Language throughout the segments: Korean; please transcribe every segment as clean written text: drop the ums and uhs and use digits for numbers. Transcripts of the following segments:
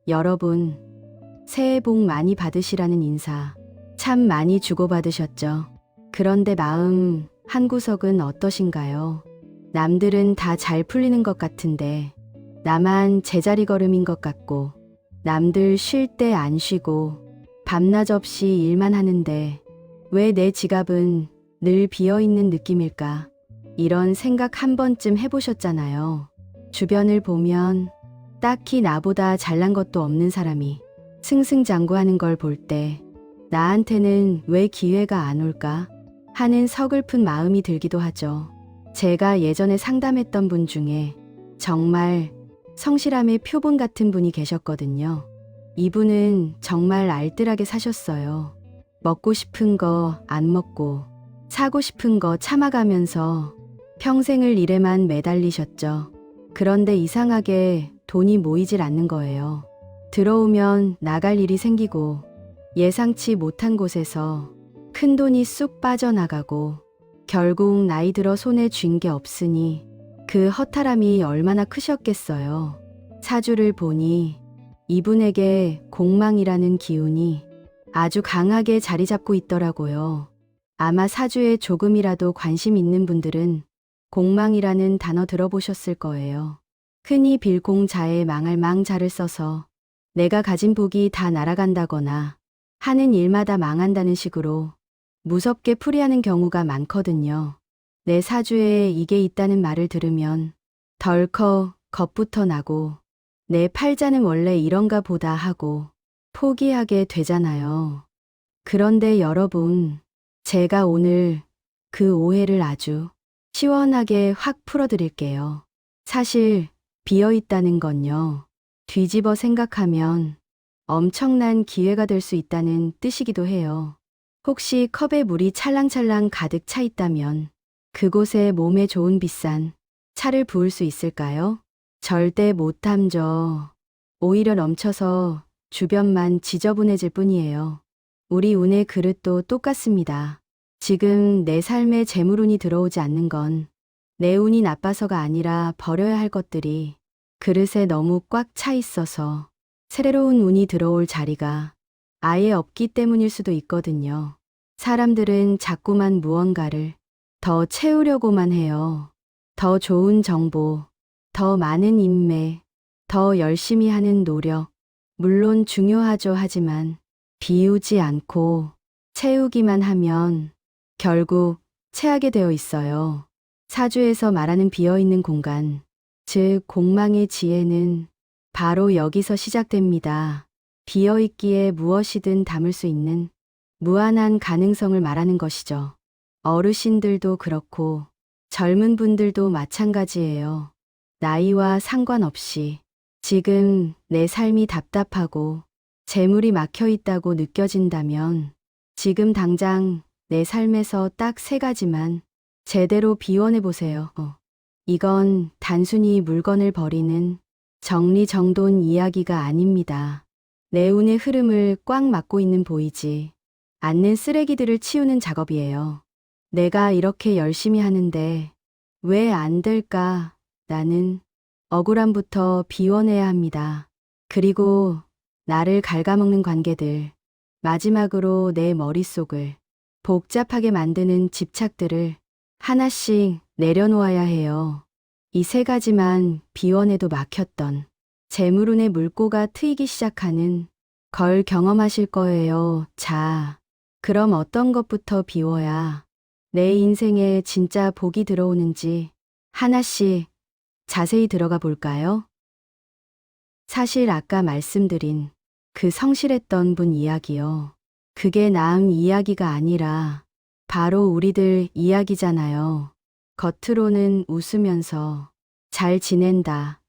여러분, 새해 복 많이 받으시라는 인사 참 많이 주고받으셨죠? 그런데 마음 한구석은 어떠신가요? 남들은 다 잘 풀리는 것 같은데 나만 제자리 걸음인 것 같고, 남들 쉴 때 안 쉬고 밤낮 없이 일만 하는데 왜 내 지갑은 늘 비어 있는 느낌일까? 이런 생각 한 번쯤 해보셨잖아요. 주변을 보면 딱히 나보다 잘난 것도 없는 사람이 승승장구하는 걸 볼 때 나한테는 왜 기회가 안 올까 하는 서글픈 마음이 들기도 하죠. 제가 예전에 상담했던 분 중에 정말 성실함의 표본 같은 분이 계셨거든요. 이분은 정말 알뜰하게 사셨어요. 먹고 싶은 거 안 먹고 사고 싶은 거 참아가면서 평생을 일에만 매달리셨죠. 그런데 이상하게 돈이 모이질 않는 거예요. 들어오면 나갈 일이 생기고 예상치 못한 곳에서 큰 돈이 쑥 빠져나가고 결국 나이 들어 손에 쥔 게 없으니 그 허탈함이 얼마나 크셨겠어요. 사주를 보니 이분에게 공망이라는 기운이 아주 강하게 자리 잡고 있더라고요. 아마 사주에 조금이라도 관심 있는 분들은 공망이라는 단어 들어보셨을 거예요. 흔히 빌공자에 망할 망자를 써서 내가 가진 복이 다 날아간다거나 하는 일마다 망한다는 식으로 무섭게 풀이하는 경우가 많거든요. 내 사주에 이게 있다는 말을 들으면 덜컥 겁부터 나고 내 팔자는 원래 이런가 보다 하고 포기하게 되잖아요. 그런데 여러분, 제가 오늘 그 오해를 아주 시원하게 확 풀어드릴게요. 사실 비어있다는 건요, 뒤집어 생각하면 엄청난 기회가 될 수 있다는 뜻이기도 해요. 혹시 컵에 물이 찰랑찰랑 가득 차 있다면 그곳에 몸에 좋은 비싼 차를 부을 수 있을까요? 절대 못 담죠. 오히려 넘쳐서 주변만 지저분해질 뿐이에요. 우리 운의 그릇도 똑같습니다. 지금 내 삶에 재물운이 들어오지 않는 건 내 운이 나빠서가 아니라 버려야 할 것들이 그릇에 너무 꽉 차 있어서 새로운 운이 들어올 자리가 아예 없기 때문일 수도 있거든요. 사람들은 자꾸만 무언가를 더 채우려고만 해요. 더 좋은 정보, 더 많은 인맥, 더 열심히 하는 노력, 물론 중요하죠. 하지만 비우지 않고 채우기만 하면 결국 체하게 되어 있어요. 사주에서 말하는 비어있는 공간, 즉 공망의 지혜는 바로 여기서 시작됩니다. 비어있기에 무엇이든 담을 수 있는 무한한 가능성을 말하는 것이죠. 어르신들도 그렇고 젊은 분들도 마찬가지예요. 나이와 상관없이 지금 내 삶이 답답하고 재물이 막혀 있다고 느껴진다면 지금 당장 내 삶에서 딱 3가지만 제대로 비워내 보세요. 이건 단순히 물건을 버리는 정리정돈 이야기가 아닙니다. 내 운의 흐름을 꽉 막고 있는 보이지 않는 쓰레기들을 치우는 작업이에요. 내가 이렇게 열심히 하는데 왜 안 될까? 나는 억울함부터 비워내야 합니다. 그리고 나를 갉아먹는 관계들, 마지막으로 내 머릿속을 복잡하게 만드는 집착들을 하나씩 내려놓아야 해요. 이 3가지만 비워내도 막혔던 재물운의 물꼬가 트이기 시작하는 걸 경험하실 거예요. 자, 그럼 어떤 것부터 비워야 내 인생에 진짜 복이 들어오는지 하나씩 자세히 들어가 볼까요? 사실 아까 말씀드린 그 성실했던 분 이야기요. 그게 남 이야기가 아니라 바로 우리들 이야기잖아요. 겉으로는 웃으면서 잘 지낸다,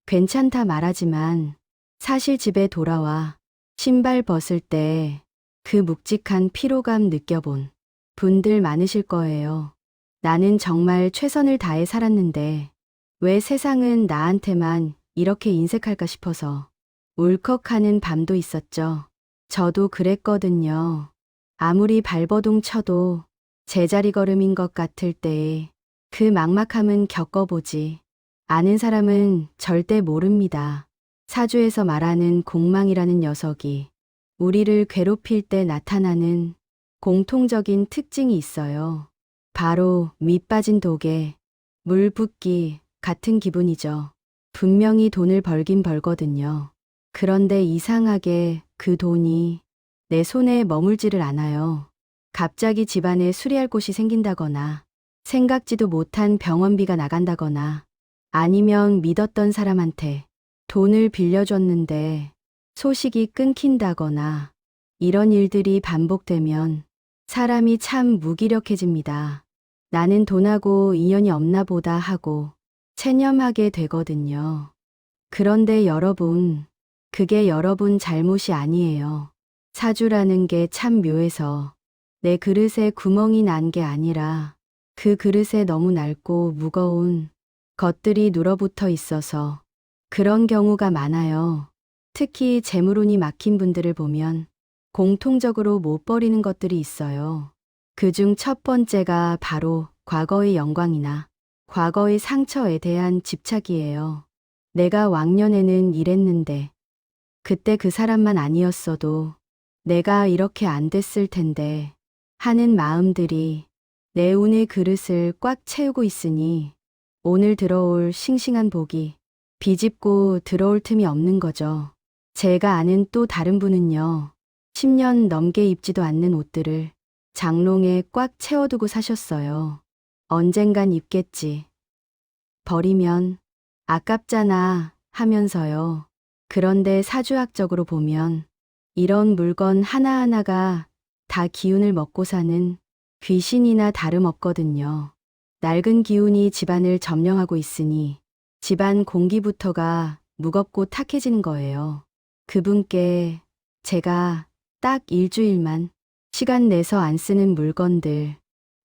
괜찮다 말하지만 사실 집에 돌아와 신발 벗을 때 그 묵직한 피로감 느껴본 분들 많으실 거예요. 나는 정말 최선을 다해 살았는데 왜 세상은 나한테만 이렇게 인색할까 싶어서 울컥하는 밤도 있었죠. 저도 그랬거든요. 아무리 발버둥 쳐도 제자리 걸음인 것 같을 때에 그 막막함은 겪어보지 않은 사람은 절대 모릅니다. 사주에서 말하는 공망이라는 녀석이 우리를 괴롭힐 때 나타나는 공통적인 특징이 있어요. 바로 밑 빠진 독에 물 붓기 같은 기분이죠. 분명히 돈을 벌긴 벌거든요. 그런데 이상하게 그 돈이 내 손에 머물지를 않아요. 갑자기 집안에 수리할 곳이 생긴다거나 생각지도 못한 병원비가 나간다거나 아니면 믿었던 사람한테 돈을 빌려줬는데 소식이 끊긴다거나 이런 일들이 반복되면 사람이 참 무기력해집니다. 나는 돈하고 인연이 없나 보다 하고 체념하게 되거든요. 그런데 여러분, 그게 여러분 잘못이 아니에요. 사주라는 게 참 묘해서 내 그릇에 구멍이 난 게 아니라 그 그릇에 너무 낡고 무거운 것들이 눌어붙어 있어서 그런 경우가 많아요. 특히 재물운이 막힌 분들을 보면 공통적으로 못 버리는 것들이 있어요. 그중 첫 번째가 바로 과거의 영광이나 과거의 상처에 대한 집착이에요. 내가 왕년에는 이랬는데 그때 그 사람만 아니었어도 내가 이렇게 안 됐을 텐데 하는 마음들이 내 운의 그릇을 꽉 채우고 있으니 오늘 들어올 싱싱한 복이 비집고 들어올 틈이 없는 거죠. 제가 아는 또 다른 분은요. 10년 넘게 입지도 않는 옷들을 장롱에 꽉 채워두고 사셨어요. 언젠간 입겠지. 버리면 아깝잖아 하면서요. 그런데 사주학적으로 보면 이런 물건 하나하나가 다 기운을 먹고 사는 귀신이나 다름없거든요. 낡은 기운이 집안을 점령하고 있으니 집안 공기부터가 무겁고 탁해지는 거예요. 그분께 제가 딱 일주일만 시간 내서 안 쓰는 물건들,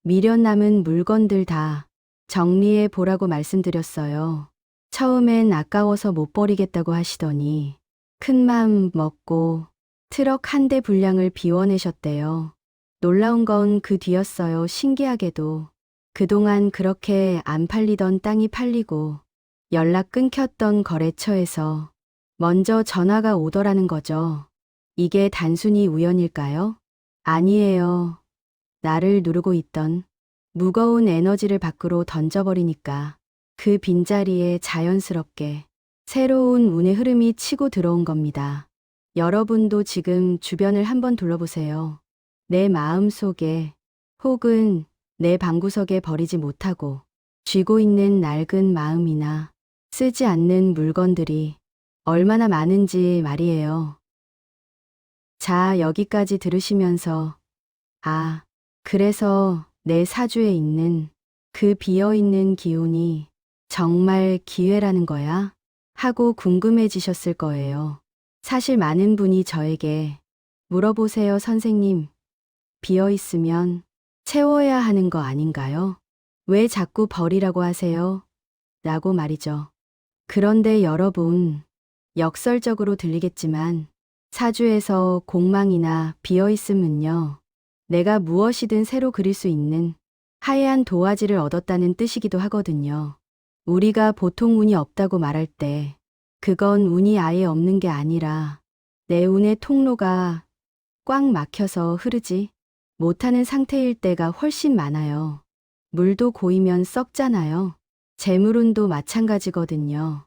미련 남은 물건들 다 정리해 보라고 말씀드렸어요. 처음엔 아까워서 못 버리겠다고 하시더니 큰 마음 먹고 트럭 한 대 분량을 비워내셨대요. 놀라운 건 그 뒤였어요. 신기하게도 그동안 그렇게 안 팔리던 땅이 팔리고 연락 끊겼던 거래처에서 먼저 전화가 오더라는 거죠. 이게 단순히 우연일까요? 아니에요. 나를 누르고 있던 무거운 에너지를 밖으로 던져버리니까 그 빈자리에 자연스럽게 새로운 운의 흐름이 치고 들어온 겁니다. 여러분도 지금 주변을 한번 둘러보세요. 내 마음 속에 혹은 내 방구석에 버리지 못하고 쥐고 있는 낡은 마음이나 쓰지 않는 물건들이 얼마나 많은지 말이에요. 자, 여기까지 들으시면서 그래서 내 사주에 있는 그 비어있는 기운이 정말 기회라는 거야? 하고 궁금해지셨을 거예요. 사실 많은 분이 저에게 물어보세요, 선생님. 비어있으면 채워야 하는 거 아닌가요? 왜 자꾸 버리라고 하세요? 라고 말이죠. 그런데 여러분, 역설적으로 들리겠지만 사주에서 공망이나 비어있음은요. 내가 무엇이든 새로 그릴 수 있는 하얀 도화지를 얻었다는 뜻이기도 하거든요. 우리가 보통 운이 없다고 말할 때 그건 운이 아예 없는 게 아니라 내 운의 통로가 꽉 막혀서 흐르지 못하는 상태일 때가 훨씬 많아요. 물도 고이면 썩잖아요. 재물운도 마찬가지거든요.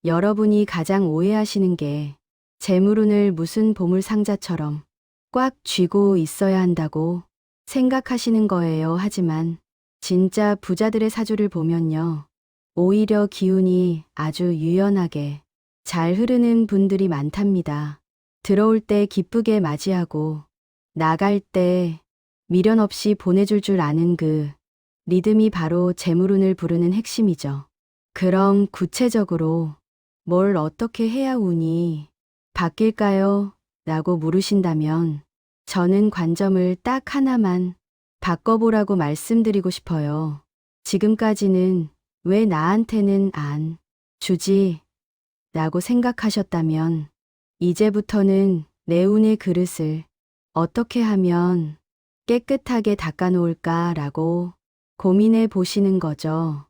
여러분이 가장 오해하시는 게 재물운을 무슨 보물상자처럼 꽉 쥐고 있어야 한다고 생각하시는 거예요. 하지만 진짜 부자들의 사주를 보면요. 오히려 기운이 아주 유연하게 잘 흐르는 분들이 많답니다. 들어올 때 기쁘게 맞이하고 나갈 때 미련 없이 보내줄 줄 아는 그 리듬이 바로 재물운을 부르는 핵심이죠. 그럼 구체적으로 뭘 어떻게 해야 운이 바뀔까요? 라고 물으신다면 저는 관점을 딱 하나만 바꿔보라고 말씀드리고 싶어요. 지금까지는 왜 나한테는 안 주지? 라고 생각하셨다면 이제부터는 내 운의 그릇을 어떻게 하면 깨끗하게 닦아놓을까 라고 고민해 보시는 거죠.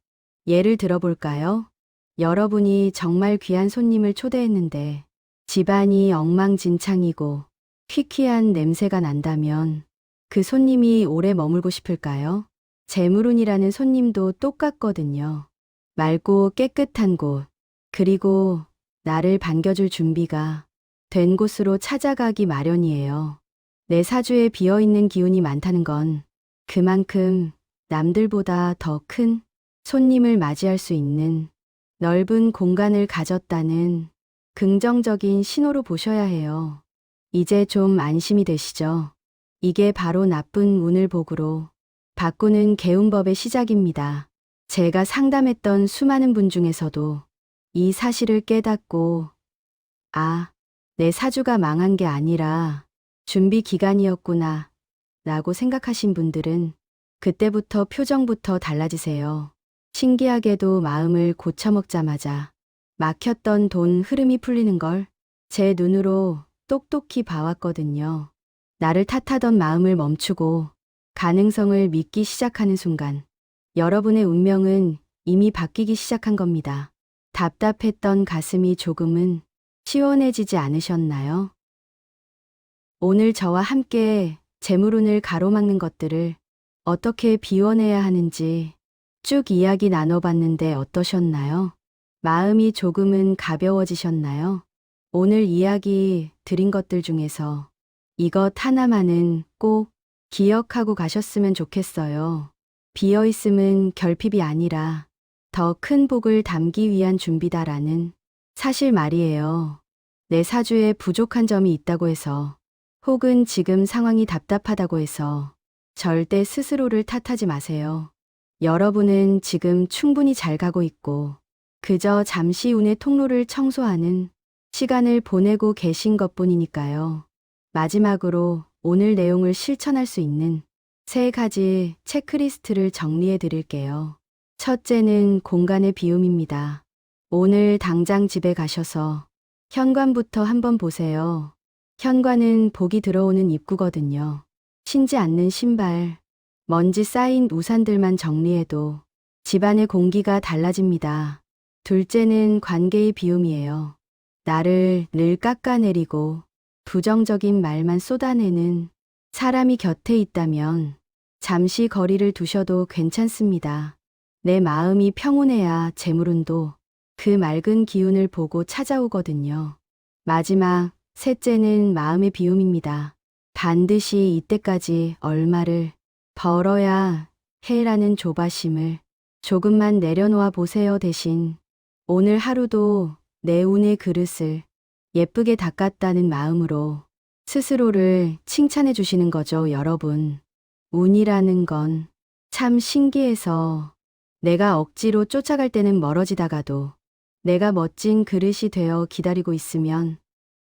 예를 들어볼까요? 여러분이 정말 귀한 손님을 초대했는데 집안이 엉망진창이고 퀴퀴한 냄새가 난다면 그 손님이 오래 머물고 싶을까요? 재물운이라는 손님도 똑같거든요. 맑고 깨끗한 곳, 그리고 나를 반겨줄 준비가 된 곳으로 찾아가기 마련이에요. 내 사주에 비어있는 기운이 많다는 건 그만큼 남들보다 더 큰 손님을 맞이할 수 있는 넓은 공간을 가졌다는 긍정적인 신호로 보셔야 해요. 이제 좀 안심이 되시죠? 이게 바로 나쁜 운을 복으로 바꾸는 개운법의 시작입니다. 제가 상담했던 수많은 분 중에서도 이 사실을 깨닫고 아, 내 사주가 망한 게 아니라 준비 기간이었구나 라고 생각하신 분들은 그때부터 표정부터 달라지세요. 신기하게도 마음을 고쳐먹자마자 막혔던 돈 흐름이 풀리는 걸 제 눈으로 똑똑히 봐왔거든요. 나를 탓하던 마음을 멈추고 가능성을 믿기 시작하는 순간 여러분의 운명은 이미 바뀌기 시작한 겁니다. 답답했던 가슴이 조금은 시원해지지 않으셨나요? 오늘 저와 함께 재물운을 가로막는 것들을 어떻게 비워내야 하는지 쭉 이야기 나눠봤는데 어떠셨나요? 마음이 조금은 가벼워지셨나요? 오늘 이야기 드린 것들 중에서 이것 하나만은 꼭 기억하고 가셨으면 좋겠어요. 비어있음은 결핍이 아니라 더 큰 복을 담기 위한 준비다라는 사실 말이에요. 내 사주에 부족한 점이 있다고 해서 혹은 지금 상황이 답답하다고 해서 절대 스스로를 탓하지 마세요. 여러분은 지금 충분히 잘 가고 있고 그저 잠시 운의 통로를 청소하는 시간을 보내고 계신 것뿐이니까요. 마지막으로 오늘 내용을 실천할 수 있는 3가지 체크리스트를 정리해 드릴게요. 첫째는 공간의 비움입니다. 오늘 당장 집에 가셔서 현관부터 한번 보세요. 현관은 복이 들어오는 입구거든요. 신지 않는 신발, 먼지 쌓인 우산들만 정리해도 집안의 공기가 달라집니다. 둘째는 관계의 비움이에요. 나를 늘 깎아내리고 부정적인 말만 쏟아내는 사람이 곁에 있다면 잠시 거리를 두셔도 괜찮습니다. 내 마음이 평온해야 재물운도 그 맑은 기운을 보고 찾아오거든요. 마지막 셋째는 마음의 비움입니다. 반드시 이때까지 얼마를 벌어야 해라는 조바심을 조금만 내려놓아 보세요. 대신 오늘 하루도 내 운의 그릇을 예쁘게 닦았다는 마음으로 스스로를 칭찬해 주시는 거죠, 여러분. 운이라는 건 참 신기해서 내가 억지로 쫓아갈 때는 멀어지다가도 내가 멋진 그릇이 되어 기다리고 있으면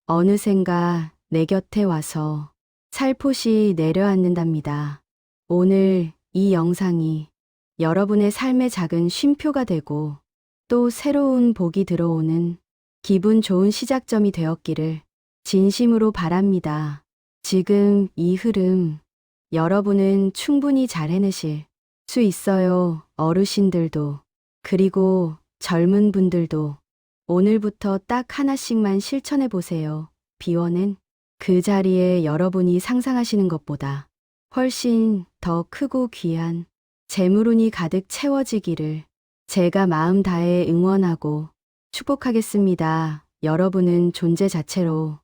어느샌가 내 곁에 와서 살포시 내려앉는답니다. 오늘 이 영상이 여러분의 삶의 작은 쉼표가 되고 또 새로운 복이 들어오는 기분 좋은 시작점이 되었기를 진심으로 바랍니다. 지금 이 흐름 여러분은 충분히 잘 해내실 수 있어요. 어르신들도 그리고 젊은 분들도 오늘부터 딱 하나씩만 실천해 보세요. 비워낸 그 자리에 여러분이 상상하시는 것보다 훨씬 더 크고 귀한 재물운이 가득 채워지기를 제가 마음 다해 응원하고 축복하겠습니다. 여러분은 존재 자체로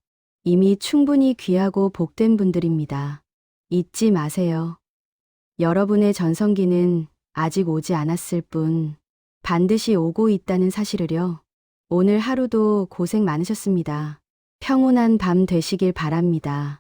이미 충분히 귀하고 복된 분들입니다. 잊지 마세요. 여러분의 전성기는 아직 오지 않았을 뿐 반드시 오고 있다는 사실을요. 오늘 하루도 고생 많으셨습니다. 평온한 밤 되시길 바랍니다.